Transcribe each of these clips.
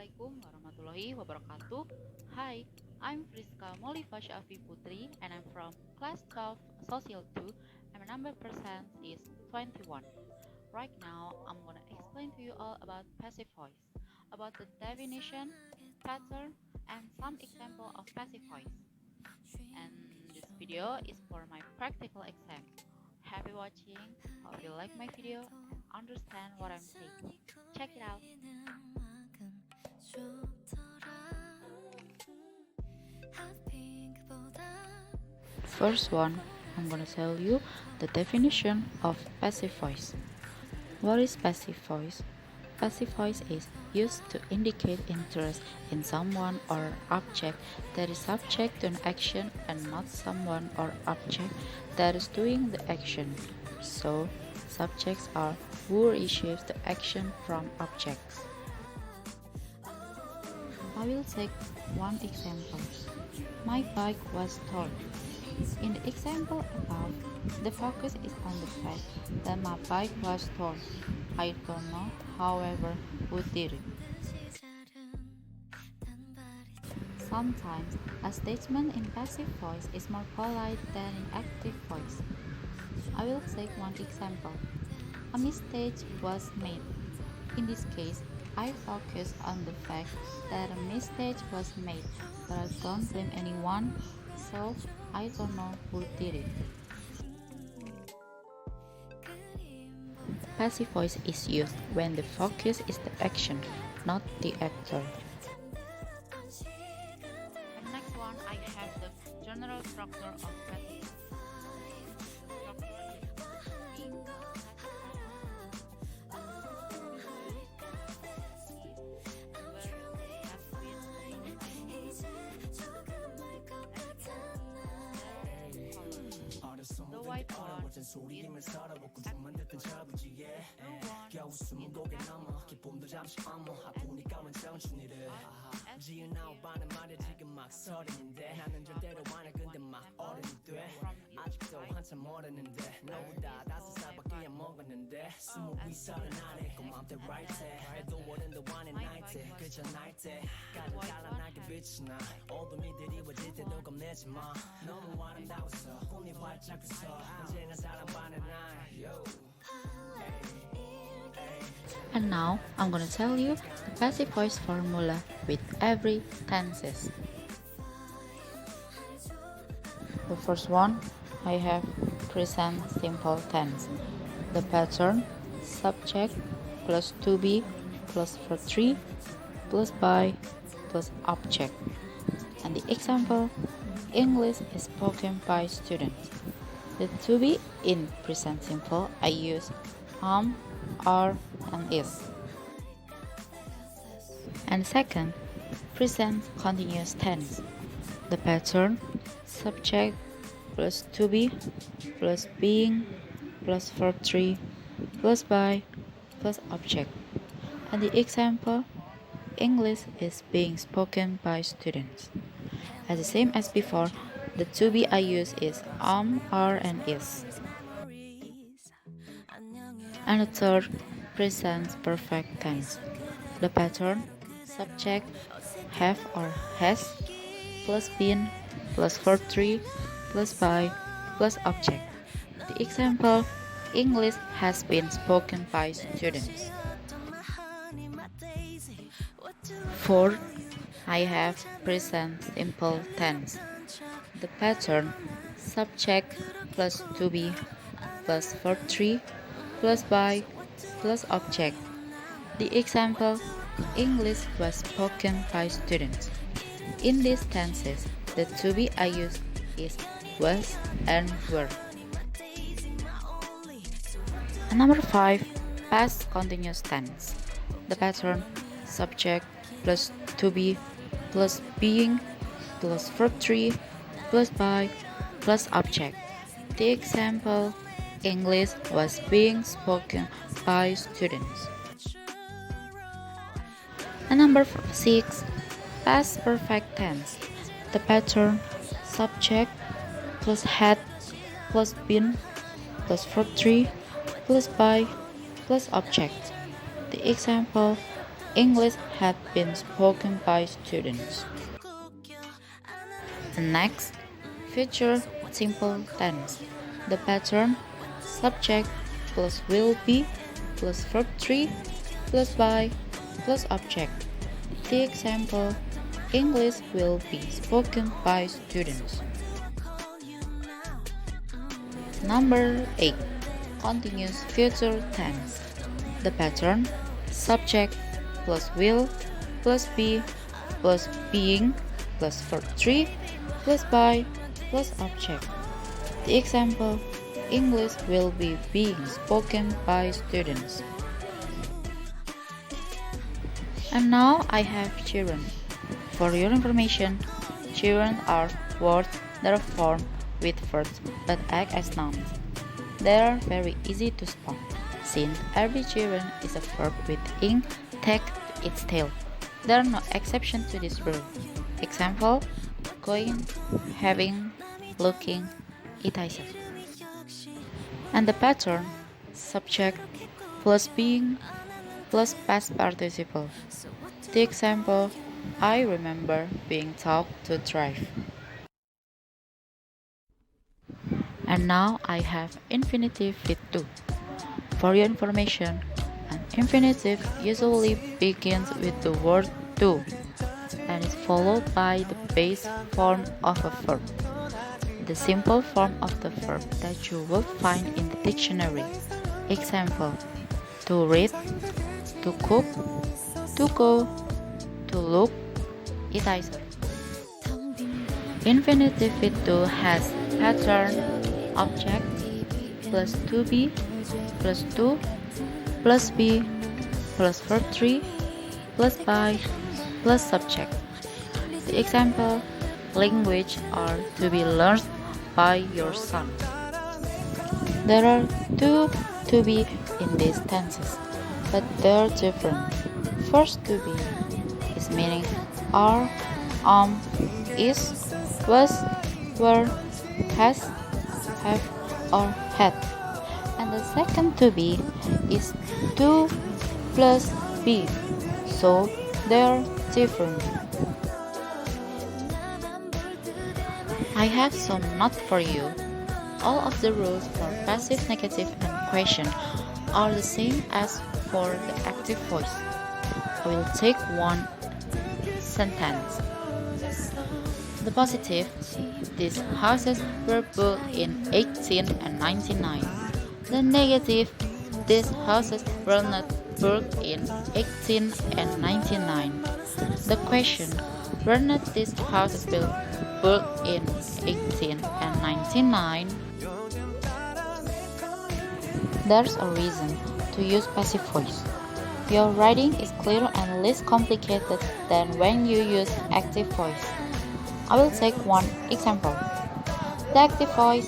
Assalamualaikum warahmatullahi wabarakatuh. Hi, I'm Friska Mauliva S P and I'm from class 12 Social 2 and my number percent is 21. Right now, I'm gonna explain to you all about passive voice, about the definition, pattern, and some example of passive voice. And this video is for my practical exam. Happy watching. Hope you like my video and understand what I'm saying. Check it out. First one, I'm gonna tell you the definition of passive voice. What is passive voice? Passive voice is used to indicate interest in someone or object that is subject to an action and not someone or object that is doing the action. So, subjects are who receives the action from objects. I will take one example. My bike was stolen. In the example above, the focus is on the fact that my bike was stolen. I don't know, however, who did it. Sometimes, a statement in passive voice is more polite than in active voice. I will take one example. A mistake was made. In this case, I focus on the fact that a mistake was made, but I don't blame anyone, so I don't know who did it. Passive voice is used when the focus is the action, not the actor. And next one, I have the general structure of passive voice. The white one is 지은 아우바는 말야 지금 막 서른인데 나는 절대로 안 해 근데 막 어른이 돼 아직도 한참 모르는데 너보다 5살밖에 안 먹었는데 20위 서른 안에 고맘대 right 해 해도 모른다 one night 그저 night 가장 찬란하게 빛이 나 어둠이 드리워질 때도 겁내지 마 너무 아름다웠어 꿈이 활짝 웃어 언제나 사랑받는 날 And now, I'm gonna tell you the passive voice formula with every tenses. The first one, I have present simple tense. The pattern, subject plus to be plus verb 3 plus by plus object. And the example, English is spoken by students. The to be in present simple, I use are, and is. And second, present continuous tense. The pattern, subject plus to be plus being plus verb 3 plus by plus object. And the example, English is being spoken by students. As the same as before, the to be I use is are, and is. And the third, present perfect tense. The pattern, subject, have or has, plus been, plus verb 3, plus by, plus object. The example, English has been spoken by students. Fourth, I have present simple tense. The pattern, subject plus to be, plus verb 3, plus by, plus object. The example, English was spoken by students. In these tenses, the to be I use is was and were. And number 5, past continuous tense. The pattern, subject plus to be plus being plus verb 3 plus by plus object. The example, English was being spoken by students. And number 6, past perfect tense. The pattern, subject plus had plus been plus verb 3 plus by plus object. The example, English had been spoken by students. And next, future simple tense. The pattern subject plus will be plus verb 3 plus by plus object. The example English will be spoken by students. Number 8. Continuous future tense. The pattern subject plus will plus be plus being plus verb 3 plus by plus object. The example English will be being spoken by students. And now I have children. For your information, children are words that are formed with verbs but act as nouns. They are very easy to spot, since every children is a verb with ing tagged to its tail. There are no exceptions to this rule. Example, going, having, looking, etc. And the pattern, subject plus being plus past participle. The example, I remember being taught to drive. And now I have infinitive with to. For your information, an infinitive usually begins with the word to and is followed by the base form of a verb, the simple form of the verb that you will find in the dictionary. Example, to read, to cook, to go, to look, etc. Infinitive with to has pattern, object, plus to be, plus to, plus be, plus verb 3, plus by, plus subject. The example, language are to be learned by your son. There are two to be in these tenses, but they are different. First to be is meaning are, is, was, were, has, have, or had. And the second to be is to plus be, so they are different. I have some notes for you. All of the rules for passive, negative, and question are the same as for the active voice. I will take one sentence. The positive, these houses were built in 1899. The negative, these houses were not built in 1899. The question, were not these houses built in 1899? There's a reason to use passive voice. Your writing is clearer and less complicated than when you use active voice. I will take one example. The active voice,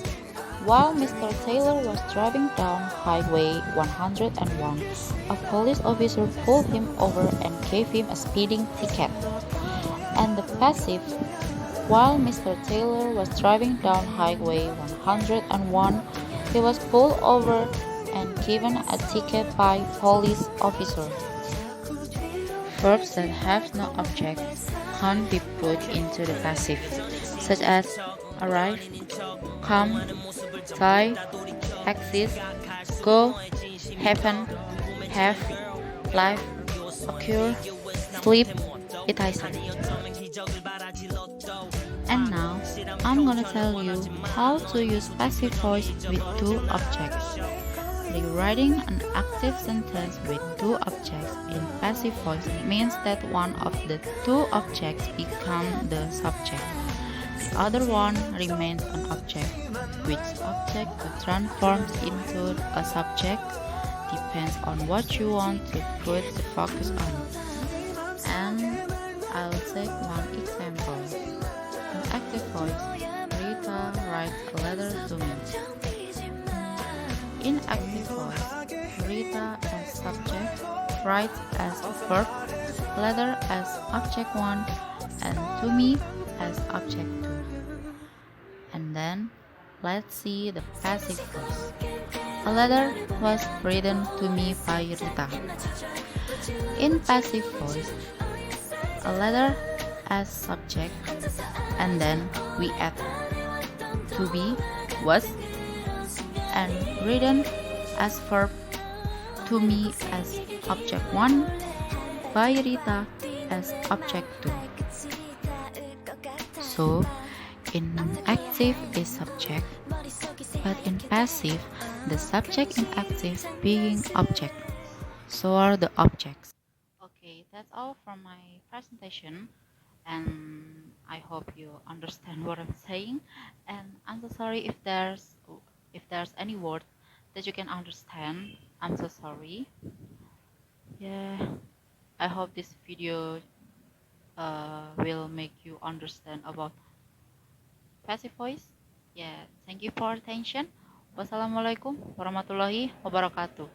while Mr. Taylor was driving down Highway 101, a police officer pulled him over and gave him a speeding ticket. And the passive, while Mr. Taylor was driving down Highway 101, he was pulled over and given a ticket by police officer. Verbs that have no object can't be put into the passive, such as arrive, come, die, exist, go, happen, have, live, occur, sleep, etc. And now, I'm gonna tell you how to use passive voice with two objects. Rewriting an active sentence with two objects in passive voice means that one of the two objects becomes the subject. The other one remains an object. Which object to transform into a subject depends on what you want to put the focus on. And I'll take one example. In active voice, Rita writes a letter to me. In active voice, Rita as subject, writes as verb, letter as object 1, and to me as object 2. And then, let's see the passive voice. A letter was written to me by Rita. In passive voice, a letter as subject, and then we add to be, was, and written as verb, to me as object 1, by Rita as object 2. So, in active is subject, but in passive, the subject in active being object. So are the objects. Okay, that's all from my presentation, and I hope you understand what I'm saying. And I'm so sorry if there's any word that you can understand. I'm so sorry. Yeah, I hope this video will make you understand about passive voice. Yeah, thank you for attention. Wassalamualaikum warahmatullahi wabarakatuh.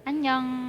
Annyeong.